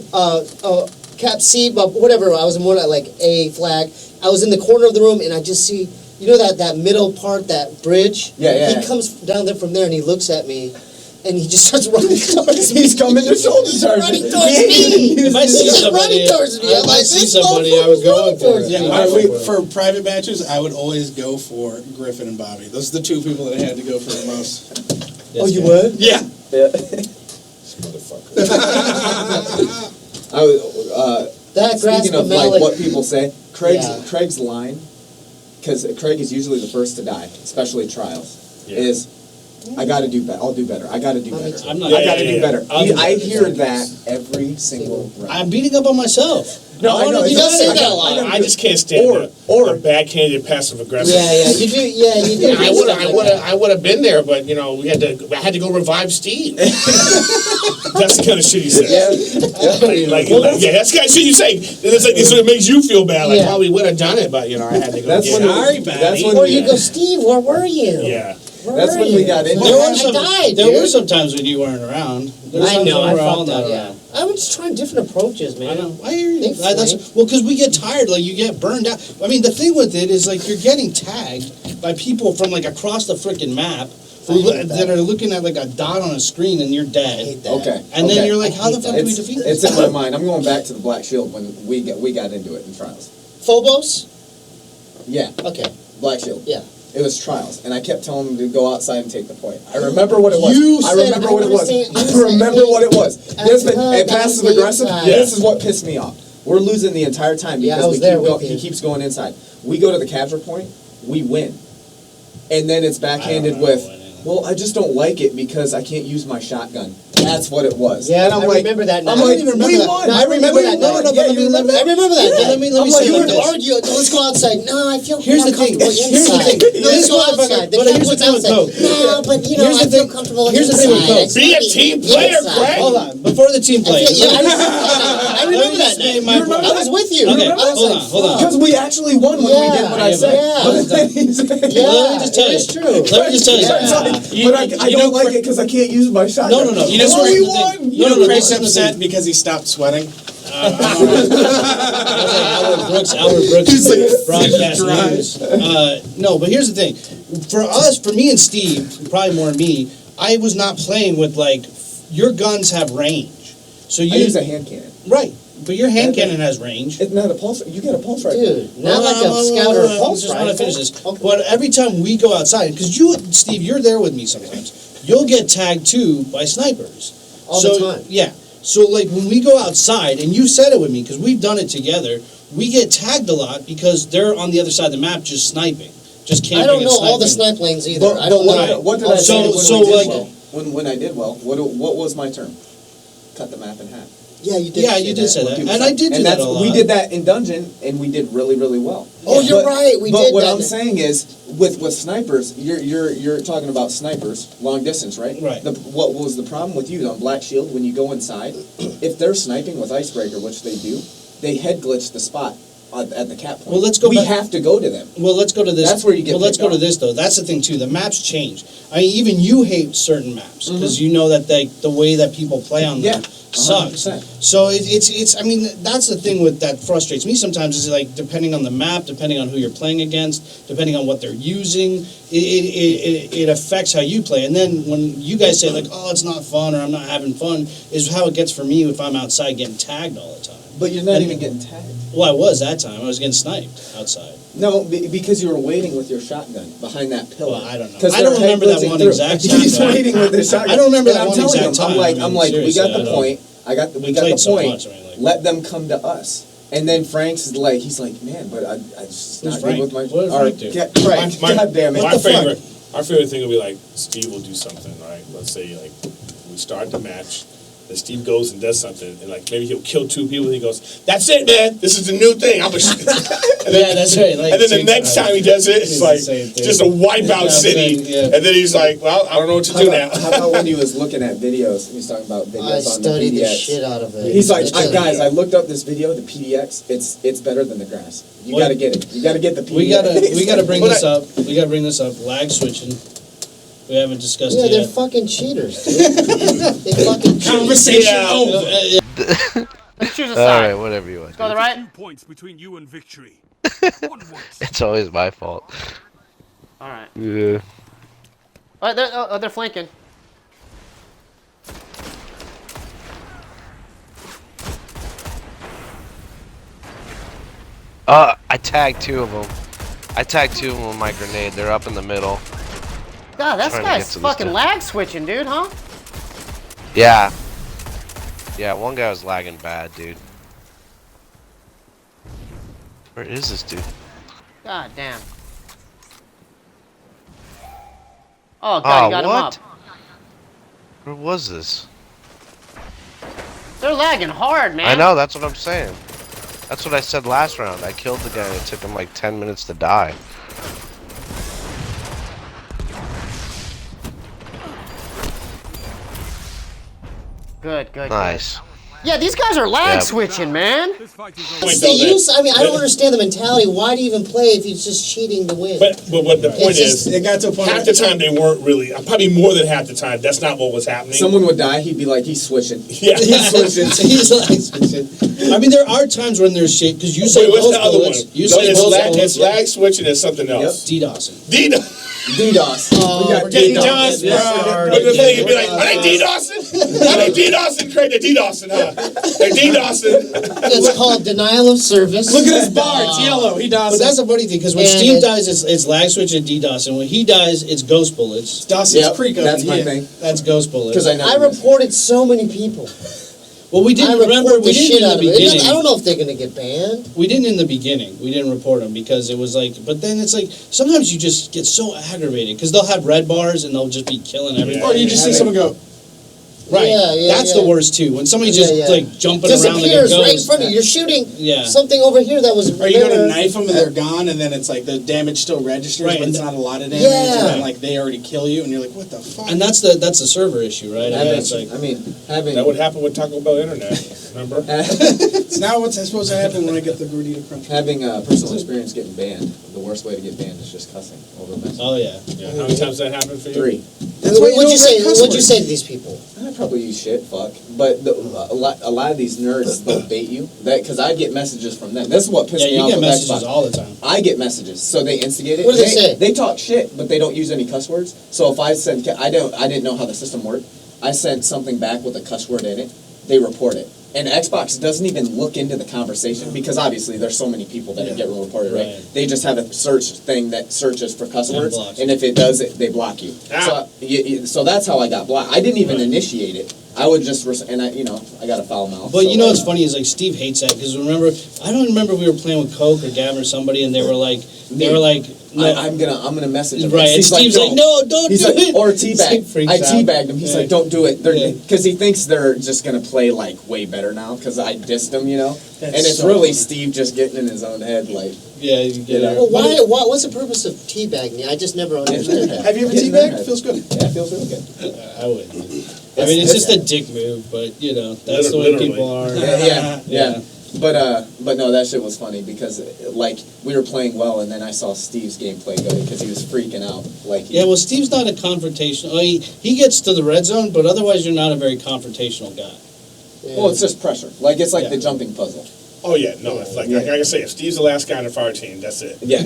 Cap C, but whatever. I was in one like A flag. I was in the corner of the room and I just see that middle part, that bridge. Yeah. He comes down there from there and he looks at me. And he just starts running towards me. He's coming to shoulder He's charge. running towards me. If I see He's just somebody, running towards me. I'm if I like, see this somebody, I would motherfucker's go running for towards it. me. Yeah. For private matches, I would always go for Griffin and Bobby. Those are the 2 people that I had to go for the most. Oh, you would? Yeah. I was, That grasp speaking of of like mallet. what people say, Craig's Yeah. Craig's line, because Craig is usually the first to die, especially trials, is I got to do better. I'll do better. I got to do better. I'm not- I got to do Yeah. better. I'll do I better. hear that every single round. I'm beating up on myself. No, I know. He does say that a lot. I just can't stand the backhanded passive aggressive. Yeah, you do. Yeah, you do. I would have been there, but I had to go revive Steve. That's the kind of shit he said. That's the kind of shit you say. It's like so it makes you feel bad. Like, Yeah. well, we would have done it, but I had to go. That's get when. it. That's when. Or we- you go, Steve, where were you? Yeah. Where That's were when we you? got into There it. were some. died, There dude. were some times when you weren't around. There were I times know. when I we were all fucked not up. around. Yeah. I was just trying different approaches, man. I know. I hear you. They That's flame. well, because we get tired. Like you get burned out. I mean, the thing with it is like you're getting tagged by people from like across the freaking map that are looking at like a dot on a screen and you're dead. Okay. And then you're like, how the fuck do we defeat this? It's in my mind. I'm going back to the Black Shield when we got into it in Trials. Phobos? Yeah. Okay. Black Shield. Yeah. It was Trials, and I kept telling them to go outside and take the point. I remember what it was. I remember what it was. There's been passive aggressive. This is what pissed me off. We're losing the entire time because he keeps going inside. We go to the capture point, we win, and then it's backhanded with, well, I just don't like it because I can't use my shotgun. That's what it was. Yeah, and I'm remember that night. I'm like, we won. No, I remember that night. Yeah, you remember that? I remember that. Yeah. Let me say you would argue. Let's go outside. No, I feel Here's the thing. comfortable inside. No, let's go outside. But here's the thing with Coke. No, but you know, I feel comfortable inside. Here's the thing with Coke. Be a team player, Craig. Hold on. Before the team play. I remember that night. I was with you. Okay, hold on. Because we actually won when we did what I said. Let me just tell you. It's true. Let me just tell you. But I don't like it because I can't use my shotgun. No. You know what? We won. You know, Craig's upset because he stopped sweating. Albert Brooks, broadcast news. No, but here's the thing. For me and Steve, probably more me, I was not playing with, like, your guns have range. So you I use a hand cannon. Right. But your hand cannon has range. It's not a pulse. You get a pulse rifle. Dude, not like a scout or a pulse just rifle. want to finish this. But every time we go outside, because you, Steve, you're there with me sometimes. You'll get tagged too by snipers. All the time. Yeah. So, like, when we go outside, and you said it with me, because we've done it together, we get tagged a lot because they're on the other side of the map just sniping. Just camping. I don't know and all the sniping. snipe lanes either. I don't know. What did I say when I did well? What was my term? Cut the map in half. Yeah, you did. Yeah, you did say that. And I did do that a lot. We did that in Dungeon, and we did really, really well. Oh, you're right. We did. But what I'm saying is, with snipers, you're talking about snipers, long distance, right? Right. What was the problem with you on Black Shield when you go inside? If they're sniping with Icebreaker, which they do, they head glitch the spot at the cap point. Well, let's go. We have to go to them. Well, let's go to this. That's where you get. Well, let's go to this though. That's the thing too. The maps change. I mean, even you hate certain maps because you know that the way that people play on them sucks. 100%. So it's. I mean, that's the thing that frustrates me sometimes is like depending on the map, depending on who you're playing against, depending on what they're using, it affects how you play. And then when you guys say like, oh, it's not fun or I'm not having fun, is how it gets for me if I'm outside getting tagged all the time. But you're not even getting tagged. Well, I was that time. I was getting sniped outside. No, because you were waiting with your shotgun behind that pillar. Well, I don't know. 'Cause I don't they're remember that head one glitching exact through. time. He's waiting with his shotgun. I don't remember And that I'm one telling exact him, time. I'm like, we got the Seriously, point. We got the played so point. much, I mean, like- Let them come to us. And then Frank's like, he's like, man, but I just Who's not Frank? good with my. What did All right, Frank do? get Frank. God damn it! My What the fuck? our favorite thing will be like Steve will do something, right? Let's say like we start the match, then Steve goes and does something, and like maybe he'll kill 2 people. And he goes, "That's it, man. This is the new thing." I'm a yeah, that's right. Like, and then the next time he does it, it's like just a wipeout city. Yeah. And then he's like, "Well, I don't know what to do now." How about when he was looking at videos? He was talking about videos I on studied the the PDX. shit out of it. He's like, guys, I looked up this video, the PDX. It's better than the grass. You Well, gotta get it. You gotta get the PDX. We gotta bring this up. We gotta bring this up. Lag switching. We haven't discussed Yeah, it they're yet. fucking cheaters, dude. They fucking cheat. Conversation over. Let's choose a All side. right, whatever you want. Go to the right. 2 points between you and victory. It's always my fault. All right. Yeah. Oh, they're flanking. I tagged 2 of them. I tagged 2 of them with my grenade. They're up in the middle. God, that Trying to get guy's to this fucking guy. lag switching, dude, huh? Yeah. Yeah, one guy was lagging bad, dude. Where is this dude? God damn. Oh, God, you got him what? up. Where was this? They're lagging hard, man. I know, that's what I'm saying. That's what I said last round. I killed the guy and it took him like 10 minutes to die. Good. Nice. Yeah, these guys are lag Yeah. switching, man. It's the use. I mean, I don't understand the mentality. Why do you even play if you're just cheating to win? But what the point is, It got to a point. half the time they weren't really. Probably more than half the time, that's not what was happening. Someone would die. He'd be like, he's switching. Yeah. He's switching. He's lag switching. I mean, there are times when there's shit because you say Wait, what's those the other one? bullets. You No, say it's those lag, bullets. it's lag switching and something else. DDoSing. DDoS. Oh, we got we're getting DDoS. But the thing would be like, are they DDoSing? Are they DDoSing? Craig, they're DDoSing, huh? They're DDoSing. It's called denial of service. Look at his bar. It's yellow. He does. But that's the funny thing, because when And Steve it- dies, it's Lagswitch and DDoS, and when he dies, it's Ghost Bullets. Dawson's Yep, Creek. that's my thing. That's Ghost Bullets. Because I I know. reported so many people. Well, we I didn't report remember. We the shit didn't out in of the it. beginning. I don't know if they're gonna get banned. We didn't in the beginning. We didn't report them because it was like. But then it's like sometimes you just get so aggravated because they'll have red bars and they'll just be killing everything. Or you just see someone go. Right. Yeah, That's yeah. the worst too. When somebody's just Yeah, yeah. like jumping around like a Disappears right in ghost. front of you. You're shooting Yeah. something over here that was. Or you go to there. knife them and they're gone, and then it's like the damage still registers, Right, but and it's not a lot of damage. Yeah. And then, like they already kill you, and you're like, what the fuck? And that's the server issue, right? I mean, it's like, I mean, having. That would happen with Taco Bell Internet, remember? It's now what's supposed to happen when I get the gordita crunch. Having personal experience getting banned, the worst way to get banned is just cussing over messages. oh yeah. Yeah, how many times that happened for you? 3. That's why What'd you don't say? write cuss What'd you words. say to these people? I probably use shit, fuck. But a lot of these nerds, they'll bait you. Because I get messages from them. This is what pisses Yeah, me you off get with messages Xbox. all the time. I get messages, so they instigate it. What do they say? They talk shit, but they don't use any cuss words. So if I send, I didn't know how the system worked. I sent something back with a cuss word in it. They report it, and Xbox doesn't even look into the conversation because obviously there's so many people that get reported, right? Right. They just have a search thing that searches for cuss And words, blocks and if it does it, they block you. Ah. So that's how I got blocked. I didn't even initiate it. I would just, and I got a foul mouth. But so you know what's funny is like Steve hates that because I don't remember if we were playing with Coke or Gavin or somebody and they were like no. I'm gonna message him. Right, and Steve's like, no, don't He's do like, it. or He's like, teabag. freaks I out. teabagged him. He's Yeah. like, don't do it. Yeah. Because he thinks they're just gonna play like way better now because I dissed him, That's and it's so really funny. Steve just getting in his own head, like. Yeah, you get Yeah. it. Well, what's the purpose of teabagging me? I just never understood that. Have you ever Getting in teabagged? their head. Feels good. Yeah, it feels really good. I wouldn't. I mean, it's just a dick move, but you know that's the way Literally. people are. Yeah. But no, that shit was funny because like we were playing well, and then I saw Steve's gameplay go because he was freaking out. Like Yeah, well, Steve's not a confrontational. He gets to the red zone, but otherwise, you're not a very confrontational guy. Yeah. well, it's just pressure. Like it's like Yeah. the jumping puzzle. Oh yeah, no, it's like I say, if Steve's the last guy on the Fireteam, that's it. Yeah.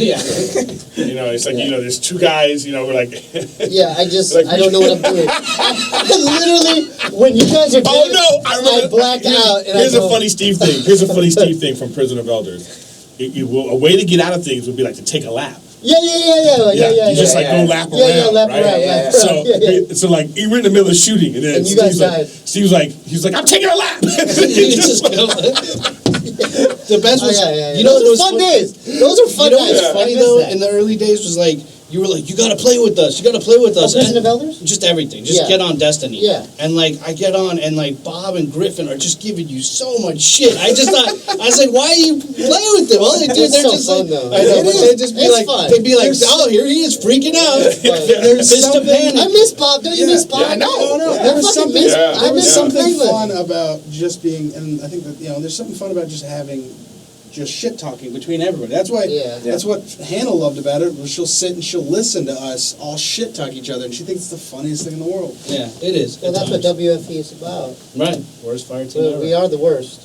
You know, it's like there's 2 guys. You know, we're like. Yeah, I Like, don't know what I'm doing. I literally, when you guys are Oh dead, no! I remember. I black out and Here's I a go, funny Steve thing. Here's a funny Steve thing from Prison of Elders. A way to get out of things would be like to take a lap. Yeah. You just like go lap around, Yeah, lap right? around, Yeah, lap So, around. Yeah. so like you were in the middle of shooting, and then And you guys Steve's like, he's like, I'm taking a lap. You just go- the best was, yeah. you know, Those what are fun was days. Those are fun You know days. what's funny I miss though? that. In the early days was like you were like, you gotta play with us. You gotta play with us. Prison And of Elders? just everything. Just Yeah. get on Destiny. Yeah. And like I get on, and like Bob and Griffin are just giving you so much shit. I just thought I was like, why are you playing with them? All they do, It's they're so just fun, like, though. I know, It but is. they'd just be It's like, fun. they'd be like, oh, here he is freaking out. There's Fist of something- panic. I miss Bob. Don't you miss Bob? Yeah, I know. No, I there was fucking something. miss. Yeah. I There was miss something playing fun about just being, and I think that there's something fun about just having just shit talking between everybody. That's why. Yeah. That's what Hannah loved about it. Was she'll sit and she'll listen to us all shit talk each other, and she thinks it's the funniest thing in the world. Yeah, it is. Well, at that's what times. WFE is about. Right. Worst fire team ever. We are the worst.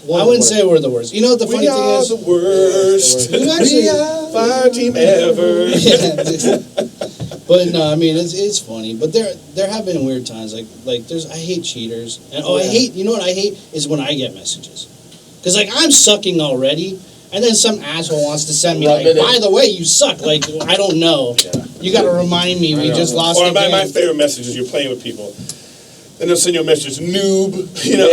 One I of the wouldn't worst. say we're the worst. You know what the funny We thing are is? the worst. We actually- Fireteam ever. But no, I mean it's funny. But there have been weird times like there's I hate cheaters and I hate you know what I hate is when I get messages because like I'm sucking already and then some asshole wants to send me like by the way you suck like I don't know you got to remind me we just lost Or the my game. favorite message is you're playing with people. Then they'll send you a message, noob. You know.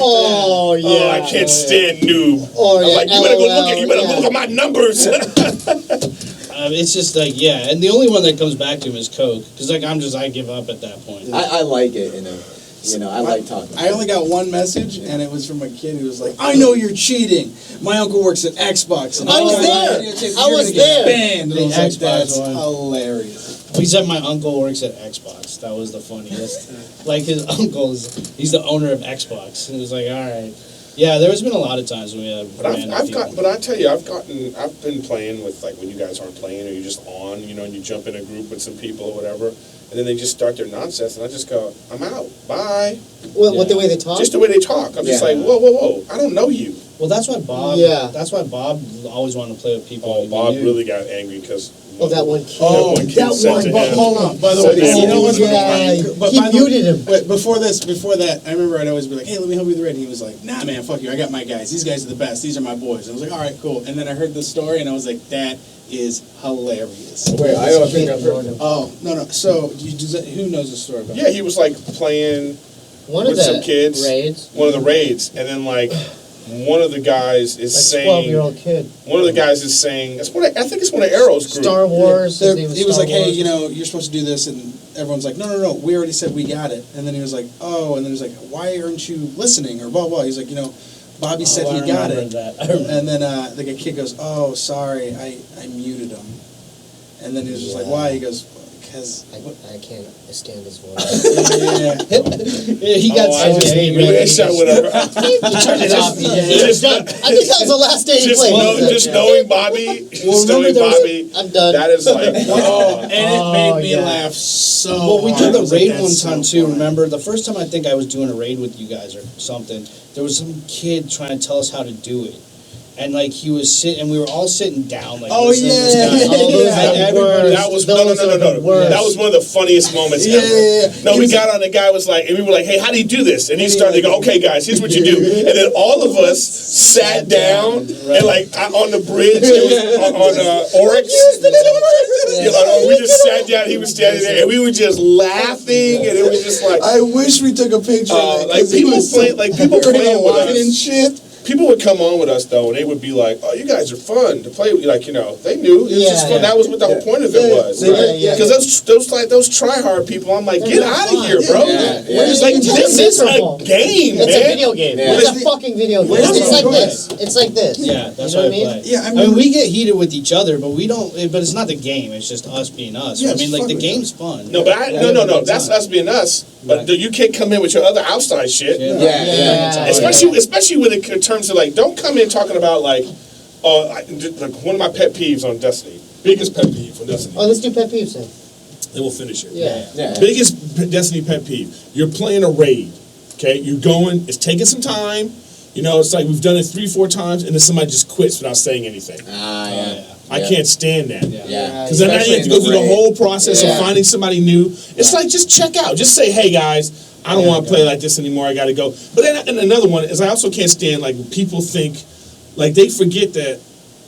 Oh yeah. Oh, I can't stand noob. Oh, I'm yeah, like, you better LOL, go look at my numbers. It's just like and the only one that comes back to him is Coke because like I give up at that point. I like it, I like talking. I only got one message, and it was from a kid who was like, "I know you're cheating. My uncle works at Xbox." And I was got there. videotapes. I You're was gonna get there. Banned. And I was The like, Xbox "That's one. hilarious." He said my uncle works at Xbox. That was the funniest. Like his he's the owner of Xbox. And it was like, all right. Yeah, there's been a lot of times when we have random people. But I tell you, I've been playing with like when you guys aren't playing or you're just on, and you jump in a group with some people or whatever, and then they just start their nonsense, and I just go, I'm out, bye. What the way they talk? Just the way they talk. I'm just Yeah. like, whoa, I don't know you. Well, that's why Bob. Yeah. That's why Bob always wanted to play with people. Oh, he Bob knew. really got angry because Oh, that one kid. Oh, one kid that said one. to But him. hold on. By the So way, yeah, you know what's yeah, but he by the- muted him. Wait, before that, I remember I'd always be like, "Hey, let me help you with the raid." And he was like, "Nah, man, fuck you. I got my guys. These guys are the best. These are my boys." And I was like, "All right, cool." And then I heard the story, and I was like, "That is hilarious." Wait, I don't think I've heard. Oh no. So who knows the story about? Yeah, he was like playing One of with some the kids. raids. One of the raids, and then like one of the guys is Like saying, 12-year-old kid. one of the guys is saying, I think it's one of Arrow's group. Star Wars. There- his name he was Star like, "Hey, Wars. you know, you're supposed to do this," and everyone's like, "No, we already said we got it." And then he was like, "Oh," and then he was like, "Why aren't you listening?" Or blah blah. He's like, Bobby said I he got remember it. that. I remember. And then the kid goes, "Oh, sorry, I muted him." And then he was just like, "Why?" He goes, "Because." I can't stand his voice. Yeah. He got so Give me that shot, whatever. He turned it off. Just- I think that was the last day he Just, played. just knowing Bobby, Well, knowing remember there was- Bobby, I'm done. that is like, And it made me yeah. laugh so Well, we hard. did I the was like, raid "That's one so time too. funny." Remember the first time I think I was doing a raid with you guys or something. There was some kid trying to tell us how to do it, and like he was sitting, and we were all sitting down. Like, Oh, listening to this yeah, guy. yeah, All those yeah. are the Everybody- worst. that was Those are the no. worst. That was one of the funniest moments Yeah, ever. yeah, yeah. No, He we was- got on. The guy was like, and we were like, "Hey, how do you do this?" And he started to go, "Okay, guys, here's what you do." And then all of us sat down and like on the bridge on Oryx. We just sat down. He was standing there, and we were just laughing, and it was just like, I wish we took a picture of that. like 'cause he people was play, like people playing with line and us. shit. People would come on with us though, and they would be like, "Oh, you guys are fun to play with." Like, they knew it was just fun. That was what the whole point of it was. Yeah. Because those try hard people, I'm like, They're get not out of fun. here, bro. Yeah. It's like this is a game, It's man. a video game. Yeah. It's a fucking video game. Where's It's the like joy? this. It's like this. Yeah, that's you know what I play. Yeah, I I mean, mean, we get heated with each other, but we don't. But it's not the game. It's just us being us. Yeah, I mean, like fuck the with game's fun. No, but no. Good That's time. us being us. But Right. you can't come in with your other outside shit. Yeah. Especially when it in terms of like, don't come in talking about like one of my pet peeves on Destiny. Biggest pet peeve on Destiny. Oh, let's do pet peeves then. Then we'll finish it. Yeah. Yeah. Biggest Destiny pet peeve. You're playing a raid. Okay, you're going. It's taking some time. It's like we've done it 3-4 times, and then somebody just quits without saying anything. Yeah. I can't stand that. Yeah. Because then now you have to go through the whole process of finding somebody new. It's like, just check out. Just say, "Hey, guys, I don't want to play like this anymore. I got to go." But then and another one is I also can't stand, like, when people think, like, they forget that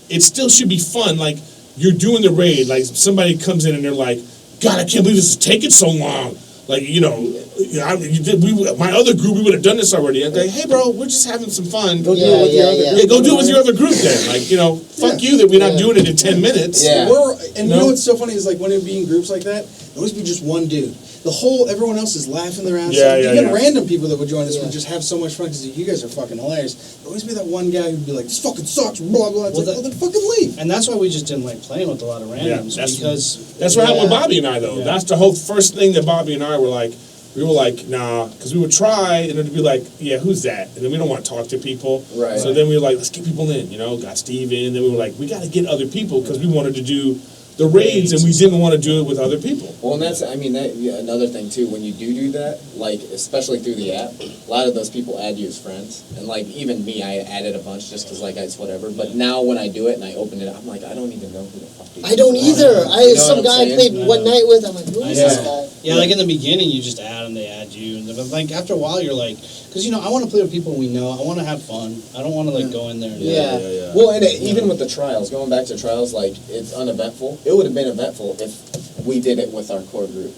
it still should be fun. Like, you're doing the raid. Like, somebody comes in and they're like, "God, I can't believe this is taking so long." Like, my other group, we would have done this already. I'm like, "Hey, bro, we're just having some fun. Go do it with your other group." Yeah, go do it with your other group then. Like, fuck you that we're not doing it in 10 minutes. Yeah. You know what's so funny is like when it be in groups like that, it always be just one dude. Everyone else is laughing their ass off. You get random people that would join us would just have so much fun because you guys are fucking hilarious. There'd always be that one guy who'd be like, "This fucking sucks," blah blah. It's well, then fucking leave. And that's why we just didn't like playing with a lot of randoms because That's what happened with Bobby and I, though. Yeah. That's the whole first thing that Bobby and I were like. We were like, nah, because we would try, and it'd be like, "Yeah, who's that?" And then we don't want to talk to people. Right. So then we were like, let's get people in, got Steve in. Then we were like, we got to get other people because we wanted to do the raids, and we didn't want to do it with other people. Well, and that's, another thing, too. When you do that, like, especially through the app, a lot of those people add you as friends. And, like, even me, I added a bunch just because, like, it's whatever. But now when I do it and I open it up, I'm like, I don't even know who the fuck these I don't people either. are. Some guy I played one night with, I'm like, who is this guy? Yeah, like in the beginning, you just add them, they add you, and but like after a while, you're like, because I want to play with people we know. I want to have fun. I don't want to like go in there. And Well, and even with the trials, going back to trials, like it's uneventful. It would have been eventful if we did it with our core group.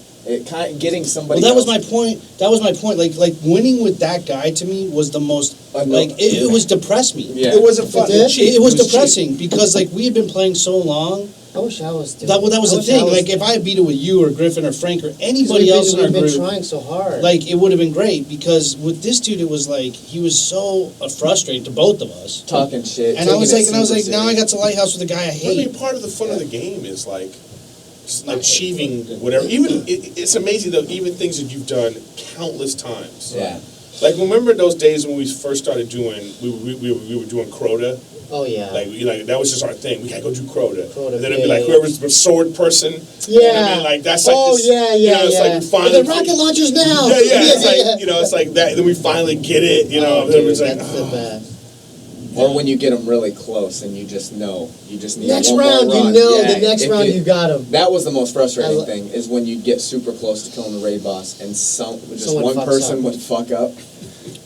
Getting somebody. Well, that was my point. That was my point. Like winning with that guy to me was the most. Like it was depressed me. Yeah. It wasn't fun. It was depressing because like we had been playing so long. I wish I was doing that was the thing. Like if I had beat it with you or Griffin or Frank or anybody else in our group, we've been trying so hard. like it would have been great because with this dude, it was like he was so frustrated to both of us, talking shit. And I was like, now I got to Lighthouse with a guy I hate. I mean, part of the fun of the game is like just achieving whatever. Even it's amazing though. Even things that you've done countless times. Yeah. Like remember those days when we first started doing we were doing Crota. Oh yeah. Like that was just our thing. We gotta go do Crota. Crota, And then it'd be like whoever's the sword person. Yeah. You know what I mean? Like that's like this, it's like we finally the rocket launchers now. Yeah. It's like it's like that. Then we finally get it. Then it's like that's the best. Or when you get them really close and you just know, you just need Next one round, more you run. know Yeah, the next if round you got him. That was the most frustrating thing, is when you get super close to killing the raid boss and just Someone one fucks person up. would fuck up.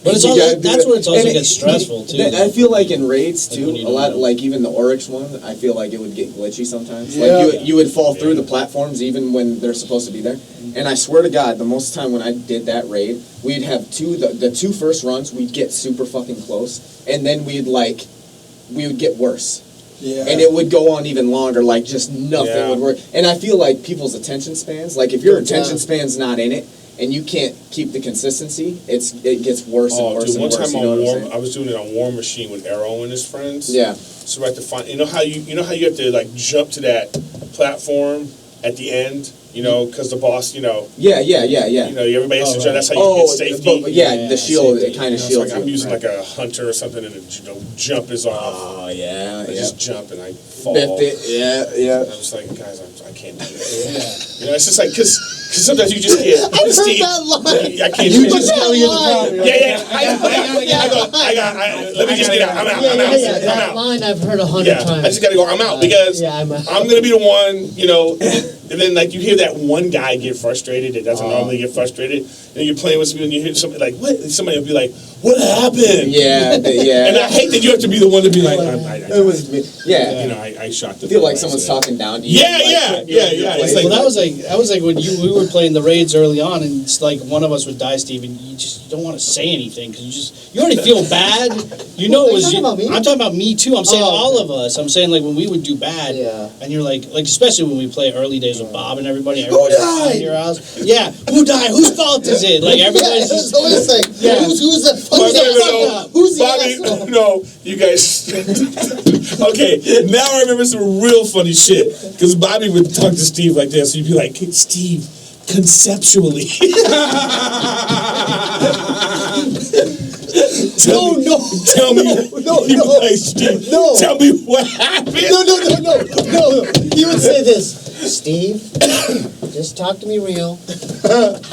But it's You also, gotta do that's it. where it's also And gets stressful too. I feel like in raids Like too, when you a lot, don't know. like even the Oryx one, I feel like it would get glitchy sometimes. Yeah. Like you would fall through the platforms even when they're supposed to be there. And I swear to God, the most time when I did that raid, we'd have the two first runs, we'd get super fucking close, and then we would get worse. Yeah. And it would go on even longer, like just nothing Yeah. would work. And I feel like people's attention spans, like if your Go attention down. span's not in it, and you can't keep the consistency, it gets worse and Oh, worse dude, and one worse. time You know on what I'm War, saying? I was doing it on War Machine with Arrow and his friends. Yeah. So we had to find, you know how you have to like jump to that platform at the end, you know, because the boss, you know, Yeah. everybody has to jump. That's how you Oh, get safety. but yeah, the shield, safety. it kind of It's shields like I'm you. using right. like a hunter or something, and the jump is off. Oh, yeah, I yeah. just jump and I fall. Biffed it, yeah. I'm just like, guys, I can't do it. You know, it's just like, because sometimes you just can't. I've heard that line. I can't You do just it. tell you the problem. Yeah. Let me just get out. I'm out. I'm out. That I'm out. line I've heard 100 Yeah, times. I just gotta go. I'm out because yeah, I'm out. I'm gonna be the one, you know. And then like you hear that one guy get frustrated that doesn't normally get frustrated, and you're playing with somebody and you hear something like, "What?" Somebody will be like, "What happened?" Yeah, yeah. And I hate that you have to be the one to be like, It was me. Yeah. you know, I shot the. I feel like thing, someone's so- talking down to you. Yeah, like, yeah. you're It's like, Well, that was like when we were playing the raids early on, and it's like one of us would die, Steve, and you don't want to say anything because you already feel bad. You know Are it you was talking about me? I'm talking about me too. I'm saying Oh, all of us. I'm saying like when we would do bad, Yeah. and you're like especially when we play early days with Bob and everybody. Who Everybody's died? in your house. Yeah, who died? Whose fault is it? Like everybody's Yeah, just. it's always like, Yeah. who's the Bobby, fuck up? Who's the asshole? Bobby, no, you guys. Okay, now I remember some real funny shit. Because Bobby would talk to Steve like this. He'd be like, "Hey, Steve, conceptually." Tell me. He'd be like, Steve, No. tell me what happened. No. He would say this, Steve, just talk to me real.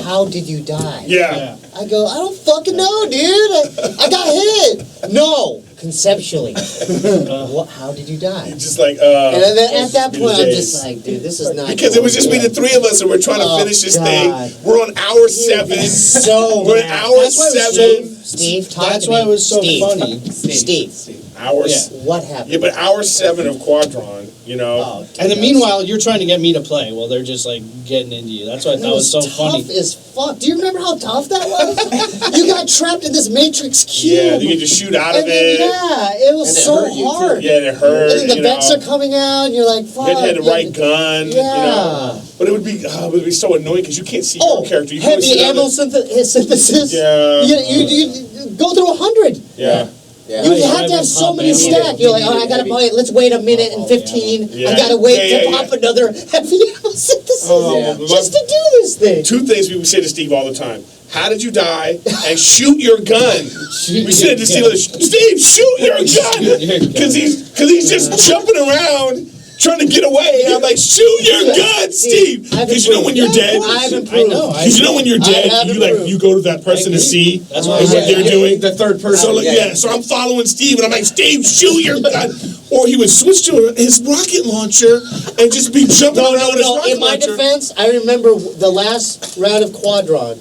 How did you die? Yeah. I go, I don't fucking know, dude. I got hit. No, conceptually. How did you die? Just like, And then at that those point, I'm days. just like, dude, this is not Because it was just me, the three of us, and we're trying to Oh, finish this God. thing. We're on hour 7. So We're at mad. hour That's why it was 7. Steve, talk That's to why me. it was so Steve. funny. Steve, Hours. what happened? Yeah, but hour 7 of Quadron, you know. Oh, And then meanwhile, you're trying to get me to play while they're just like getting into you. That's why that was so tough funny. as fuck. Do you remember how tough that was? You got trapped in this matrix cube. Yeah, you get to shoot out of And then, it. yeah, it was And it so hurt you, too. hard. Yeah, it hurt. And then the you vents know. are coming out, and you're like, fuck. You had the right gun. Yeah. You know. But it would be so annoying because you can't see your character. You can only heavy see ammo other- synthesis. Yeah. You go through 100. Yeah. Yeah. You Right, have to have so pop many ammo. stacked. You're like, oh, I gotta Heavy. buy it. Let's wait a minute and 15. Yeah. I gotta wait Yeah, to yeah, pop another heavy ammo synthesis Oh, Yeah. just to do this thing. 2 things we would say to Steve all the time. How did you die? And shoot your gun. We said to Steve, Steve, shoot your gun. Because he's just jumping around trying to get away. And I'm like, shoot your gun, Steve. I've Because you know when you're improved. dead. I've I improved. know. Because you know when you're I dead, have you improved. you go to that person to see That's what what I they're said. doing. The third person. So so I'm following Steve, and I'm like, Steve, shoot your gun. Or he would switch to his rocket launcher and just be jumping around with his rocket In my launcher. defense, I remember the last round of Quadron.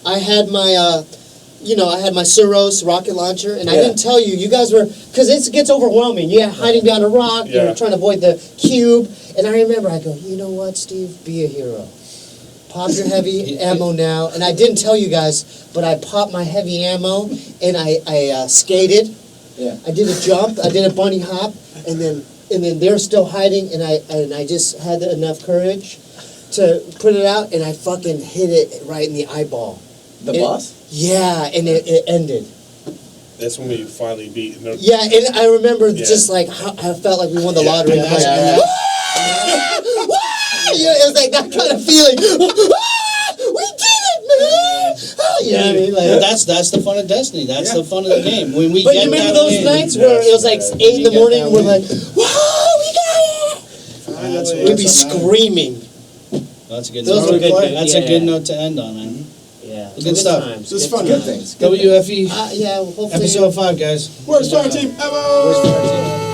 I had my, I had my Suros rocket launcher, and I Yeah. didn't tell you. You guys were, because it gets overwhelming. You're hiding behind a rock. Yeah. You're trying to avoid the cube. And I remember, I go, you know what, Steve? Be a hero. Pop your heavy ammo now. And I didn't tell you guys, but I popped my heavy ammo, and I skated. Yeah. I did a jump. I did a bunny hop, and then they're still hiding, and I just had enough courage to put it out, and I fucking hit it right in the eyeball. The It- boss? Yeah, and it ended. That's when we finally beat. No, Yeah, and I remember Yeah. just like how I felt like we won the lottery. and I'm like, that's- "Wah! Wah!" Yeah, it was like that kind of feeling. "Ah, we did it, man! Ah," you know what I mean? But Like, that's the fun of Destiny. That's the fun of the game. When we but get you remember that those win, nights where it was like 8 in the get morning, that and we're win. like, "Whoa, we got it!" We'd be screaming. That's a good. Those note. were good, That's yeah. a good note to end on, man. Yeah. Good stuff. times. This is Good fun. times. Good things. WFE Yeah, hopefully. episode 5, guys. Where's Fireteam? Where's Evo! Fireteam?